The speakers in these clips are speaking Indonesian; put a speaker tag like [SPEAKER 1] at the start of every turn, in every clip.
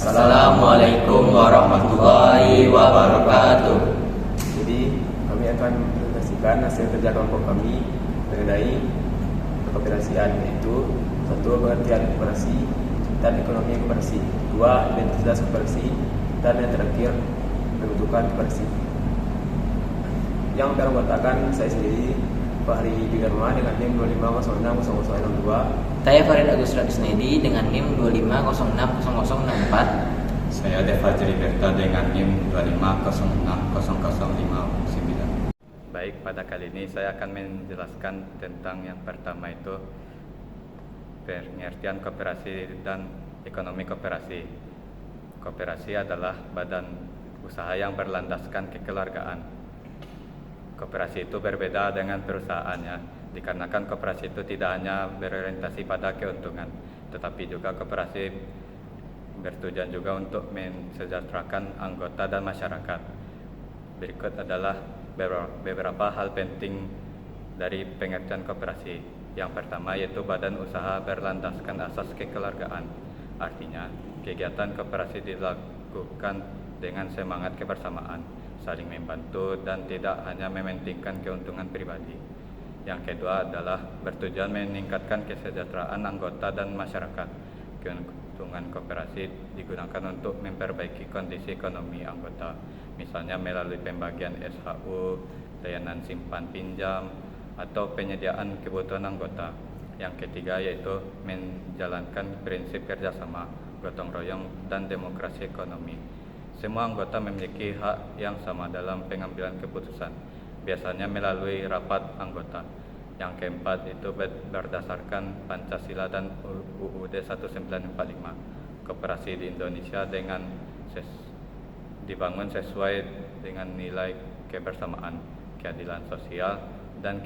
[SPEAKER 1] Assalamualaikum warahmatullahi wabarakatuh.
[SPEAKER 2] Jadi kami akan mempresentasikan hasil kerja kelompok kami mengenai kekoperasian, yaitu satu, pengertian koperasi dan ekonomi koperasi, dua, identitas koperasi, dan yang terakhir, pembentukan koperasi. Yang beranggotakan saya sendiri, Fahri Bigarma dengan NIM 25060062.
[SPEAKER 1] Saya Farid Agus Radisnedi dengan NIM 25060064.
[SPEAKER 3] Saya Deva Jeriberta dengan NIM 25060059. Baik, pada kali ini saya akan menjelaskan tentang yang pertama, itu pengertian koperasi dan ekonomi koperasi. Koperasi adalah badan usaha yang berlandaskan kekeluargaan. Koperasi itu berbeda dengan perusahaannya, dikarenakan koperasi itu tidak hanya berorientasi pada keuntungan, tetapi juga koperasi bertujuan juga untuk mensejahterakan anggota dan masyarakat. Berikut adalah beberapa hal penting dari pengertian koperasi. Yang pertama yaitu badan usaha berlandaskan asas kekeluargaan. Artinya, kegiatan koperasi dilakukan dengan semangat kebersamaan, saling membantu, dan tidak hanya mementingkan keuntungan pribadi. Yang kedua adalah bertujuan meningkatkan kesejahteraan anggota dan masyarakat. Keuntungan koperasi digunakan untuk memperbaiki kondisi ekonomi anggota, misalnya melalui pembagian SHU, layanan simpan pinjam, atau penyediaan kebutuhan anggota. Yang ketiga yaitu menjalankan prinsip kerjasama, gotong royong, dan demokrasi ekonomi. Semua anggota memiliki hak yang sama dalam pengambilan keputusan, biasanya melalui rapat anggota. Yang keempat itu berdasarkan Pancasila dan UUD 1945. Koperasi di Indonesia dibangun sesuai dengan nilai kebersamaan, keadilan sosial, dan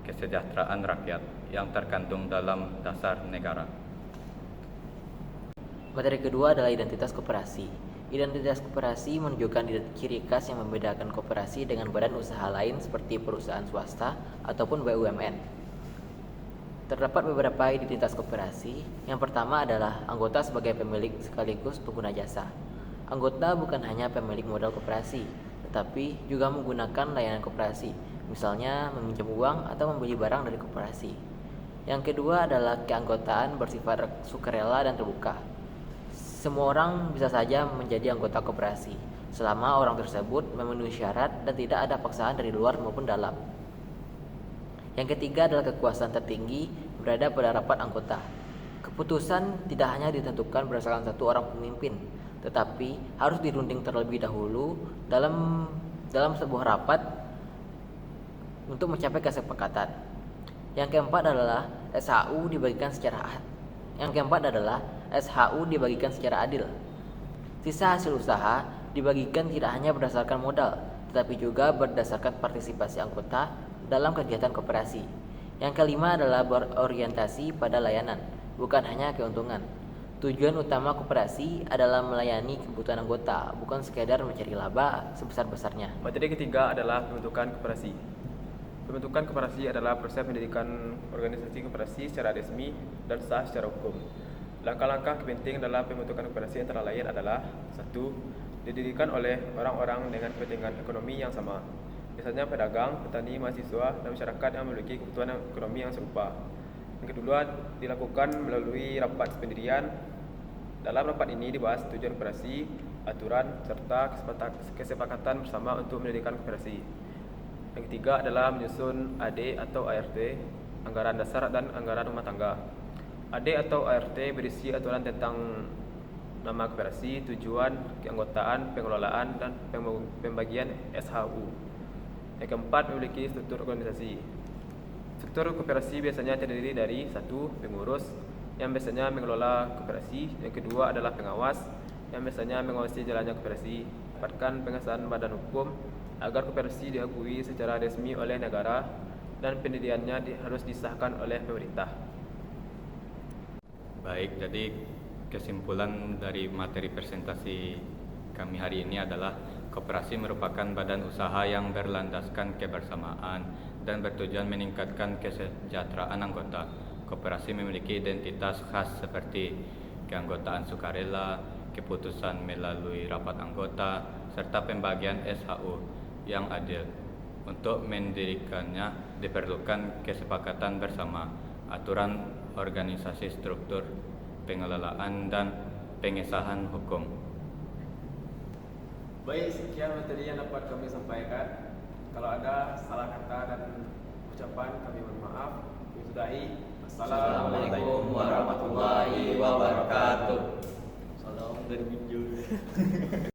[SPEAKER 3] kesejahteraan rakyat yang terkandung dalam dasar negara.
[SPEAKER 1] Materi kedua adalah identitas koperasi. Identitas koperasi menunjukkan ciri khas yang membedakan koperasi dengan badan usaha lain seperti perusahaan swasta ataupun BUMN. Terdapat beberapa identitas koperasi. Yang pertama adalah anggota sebagai pemilik sekaligus pengguna jasa. Anggota bukan hanya pemilik modal koperasi, tetapi juga menggunakan layanan koperasi, misalnya meminjam uang atau membeli barang dari koperasi. Yang kedua adalah keanggotaan bersifat sukarela dan terbuka. Semua orang bisa saja menjadi anggota koperasi, selama orang tersebut memenuhi syarat dan tidak ada paksaan dari luar maupun dalam. Yang ketiga adalah kekuasaan tertinggi berada pada rapat anggota. Keputusan tidak hanya ditentukan berdasarkan satu orang pemimpin, tetapi harus dirunding terlebih dahulu dalam sebuah rapat untuk mencapai kesepakatan. Yang keempat adalah SHU dibagikan secara adil. Sisa hasil usaha dibagikan tidak hanya berdasarkan modal, tetapi juga berdasarkan partisipasi anggota dalam kegiatan koperasi. Yang kelima adalah berorientasi pada layanan, bukan hanya keuntungan. Tujuan utama koperasi adalah melayani kebutuhan anggota, bukan sekadar mencari laba sebesar-besarnya.
[SPEAKER 2] Materi ketiga adalah pembentukan koperasi. Pembentukan koperasi adalah proses mendirikan organisasi koperasi secara resmi dan sah secara hukum. Langkah-langkah penting dalam pembentukan koperasi antara lain adalah: 1. Didirikan oleh orang-orang dengan kepentingan ekonomi yang sama, misalnya pedagang, petani, mahasiswa, dan masyarakat yang memiliki kebutuhan ekonomi yang serupa. Yang kedua, dilakukan melalui rapat pendirian. Dalam rapat ini dibahas tujuan koperasi, aturan, serta kesepakatan bersama untuk mendirikan koperasi. Yang ketiga adalah menyusun AD atau ART, anggaran dasar dan anggaran rumah tangga. AD atau ART berisi aturan tentang nama koperasi, tujuan, keanggotaan, pengelolaan, dan pembagian SHU. Yang keempat, memiliki struktur organisasi. Struktur koperasi biasanya terdiri dari 1. Pengurus, yang biasanya mengelola koperasi. Yang kedua adalah pengawas, yang biasanya mengawasi jalannya koperasi. Dapatkan pengesahan badan hukum agar koperasi diakui secara resmi oleh negara, dan pendiriannya harus disahkan oleh pemerintah.
[SPEAKER 3] Baik, jadi kesimpulan dari materi presentasi kami hari ini adalah koperasi merupakan badan usaha yang berlandaskan kebersamaan dan bertujuan meningkatkan kesejahteraan anggota. Koperasi memiliki identitas khas seperti keanggotaan sukarela, keputusan melalui rapat anggota, serta pembagian SHU yang adil. Untuk mendirikannya diperlukan kesepakatan bersama, aturan organisasi, struktur pengelolaan, dan pengesahan hukum.
[SPEAKER 2] Baik, sekian materi yang dapat kami sampaikan. Kalau ada salah kata dan ucapan, kami mohon maaf. Kami sudahi.
[SPEAKER 1] Assalamualaikum warahmatullahi wabarakatuh.
[SPEAKER 2] Salam dari